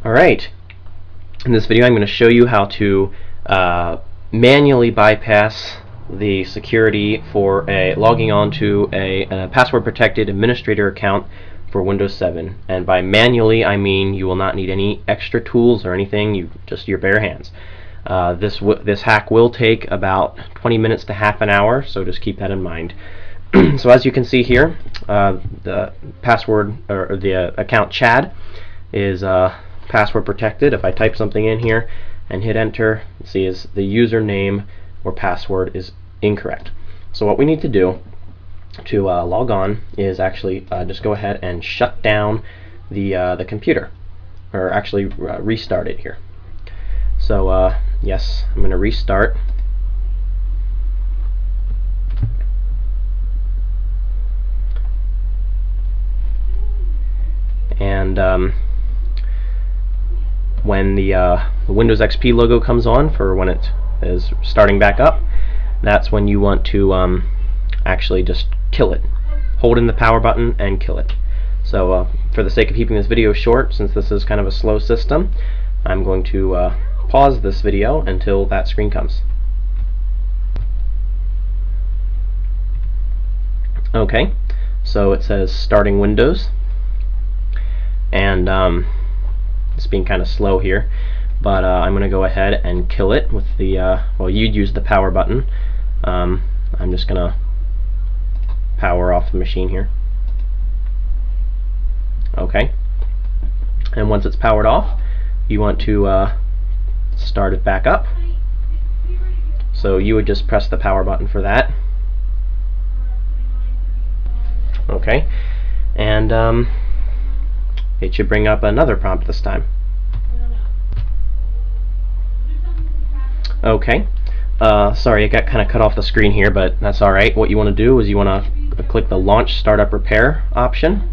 Alright, in this video I'm going to show you how to manually bypass the security for logging on to a password protected administrator account for Windows 7. And by manually I mean you will not need any extra tools or anything, just your bare hands. This hack will take about 20 minutes to half an hour, so just keep that in mind. So as you can see here, the password or the account Chad is password protected. If I type something in here and hit enter, see is the username or password is incorrect. So what we need to do to log on is actually just go ahead and shut down the computer, or actually restart it here. So yes, I'm going to restart. And when the Windows XP logo comes on for when it is starting back up, that's when you want to actually just kill it. Hold in the power button and kill it. So for the sake of keeping this video short, since this is kind of a slow system, I'm going to pause this video until that screen comes. Okay, so it says starting Windows, and it's being kind of slow here, but I'm going to go ahead and kill it with the well, you'd use the power button. I'm just going to power off the machine here. Okay, and once it's powered off, you want to start it back up. So you would just press the power button for that. Okay, and it should bring up another prompt this time. Okay, sorry, it got kind of cut off the screen here, but that's alright. What you want to do is you want to click the Launch Startup Repair option,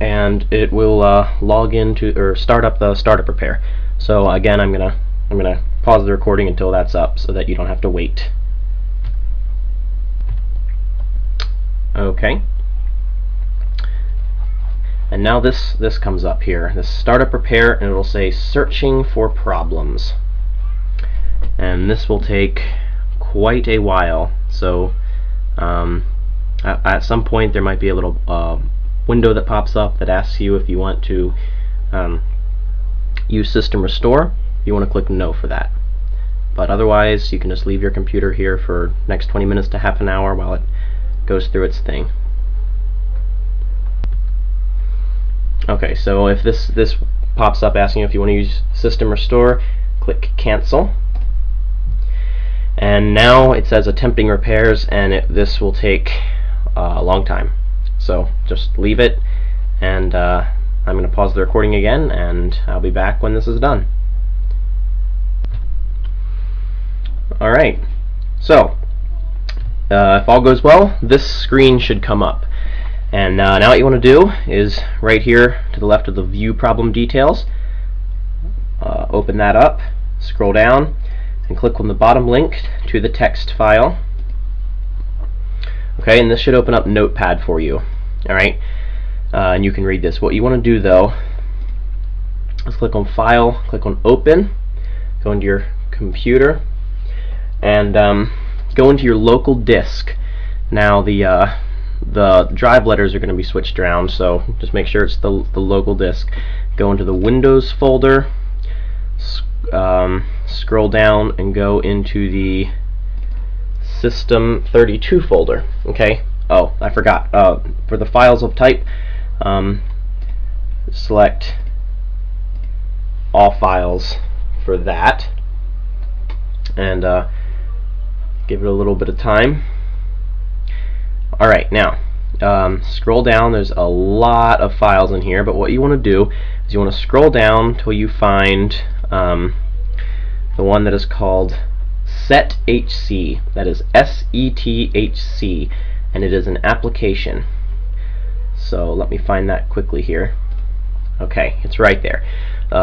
and it will log into or start up the startup repair. So again, I'm gonna pause the recording until that's up so that you don't have to wait. Okay. And now this comes up here, this startup repair, and it'll say searching for problems. And this will take quite a while. So at some point there might be a little window that pops up that asks you if you want to use System Restore. You want to click no for that. But otherwise you can just leave your computer here for next 20 minutes to half an hour while it goes through its thing. Okay, so if this pops up asking if you want to use System Restore, click Cancel. And now it says attempting repairs, and this will take a long time. So just leave it, and I'm going to pause the recording again, and I'll be back when this is done. Alright, so if all goes well, this screen should come up. And now what you want to do is right here to the left of the View Problem Details, open that up, scroll down, and click on the bottom link to the text file. Okay, and this should open up Notepad for you. Alright, and you can read this. What you want to do though is click on File, click on Open, go into your computer, and go into your local disk. Now the drive letters are going to be switched around, so just make sure it's the local disk. Go into the Windows folder, scroll down and go into the System 32 folder. Okay, oh, I forgot, for the files of type, select all files for that, and give it a little bit of time. Alright, now scroll down. There's a lot of files in here, but what you want to do is you want to scroll down till you find the one that is called SETHC. That is SETHC, and it is an application. So let me find that quickly here. Okay, it's right there.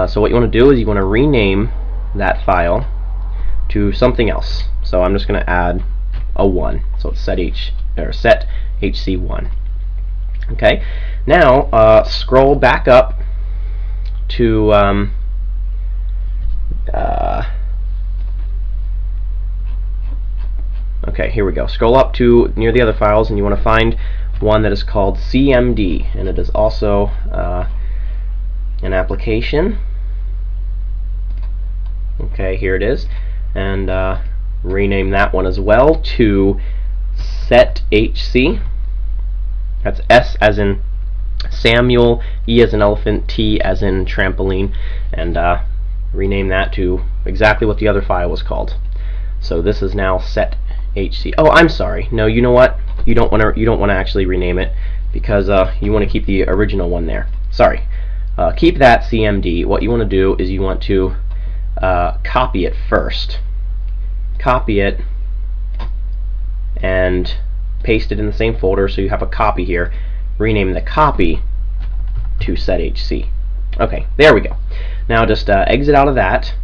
So what you want to do is you want to rename that file to something else. So I'm just going to add a 1. So it's SETHC1. Okay, Now scroll back up to okay, here we go. Scroll up to near the other files, and you want to find one that is called CMD, and it is also an application. Okay, here it is, and rename that one as well to setHC. That's S as in Samuel, E as in elephant, T as in trampoline, and rename that to exactly what the other file was called. So this is now setHC. Oh, I'm sorry. No, you know what? You don't want to actually rename it, because you want to keep the original one there. Sorry. Keep that CMD. What you want to do is you want to copy it first. Copy it and paste it in the same folder, so you have a copy here. Rename the copy to setHC. Okay, there we go. Now just exit out of that,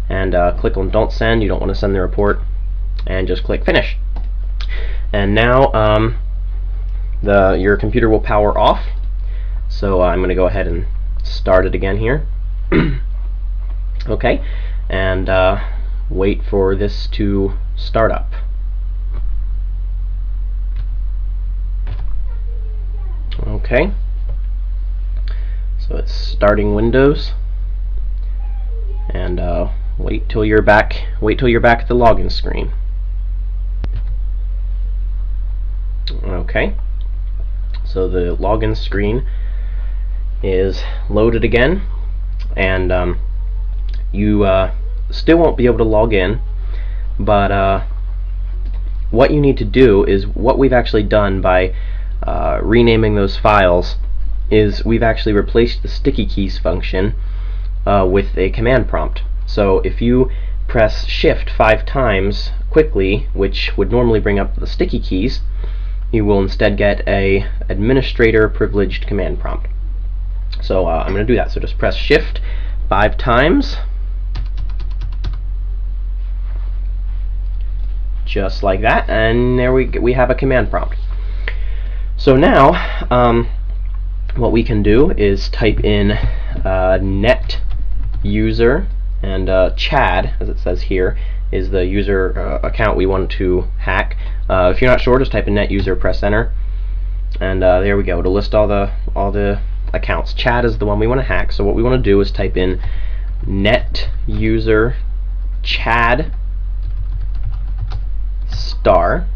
and click on Don't Send. You don't want to send the report, and just click Finish. And now your computer will power off. So I'm going to go ahead and start it again here. Okay, and wait for this to start up. Okay, so it's starting Windows, and wait till you're back at the login screen. Okay, so the login screen is loaded again, and you still won't be able to log in, but what you need to do is what we've actually done by renaming those files is we've actually replaced the sticky keys function with a command prompt. So if you press Shift 5 times quickly, which would normally bring up the sticky keys, you will instead get a administrator privileged command prompt. So I'm going to do that. So just press Shift 5 times, just like that, and there we have a command prompt. So now what we can do is type in net user, and Chad, as it says here, is the user account we want to hack. If you're not sure, just type in net user, press enter, and there we go. It'll list all the accounts. Chad is the one we want to hack. So what we want to do is type in net user Chad star,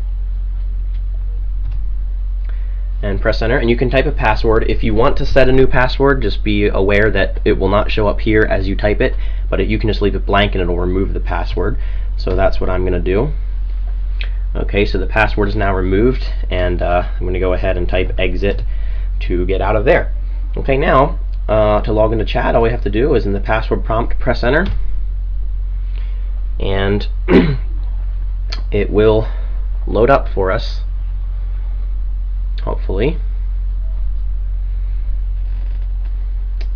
and press enter, and you can type a password. If you want to set a new password, just be aware that it will not show up here as you type it, but you can just leave it blank and it'll remove the password. So that's what I'm going to do. Okay, so the password is now removed, and I'm going to go ahead and type exit to get out of there. Okay, now to log into Chat, all we have to do is in the password prompt press enter, and it will load up for us. Hopefully,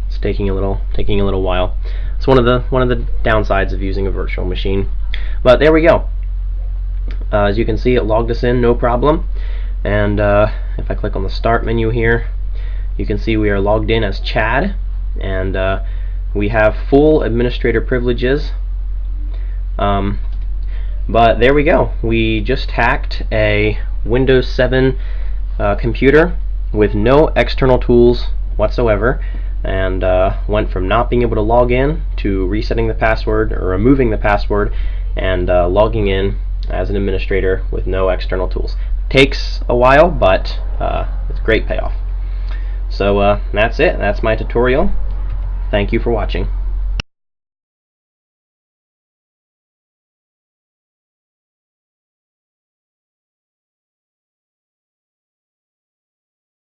it's taking a little while. It's one of the downsides of using a virtual machine, but there we go. As you can see, it logged us in, no problem. And if I click on the Start menu here, you can see we are logged in as Chad, and we have full administrator privileges. But there we go. We just hacked a Windows 7 computer with no external tools whatsoever, and went from not being able to log in to resetting the password or removing the password and logging in as an administrator with no external tools. Takes a while, but it's a great payoff. So that's it. That's my tutorial. Thank you for watching.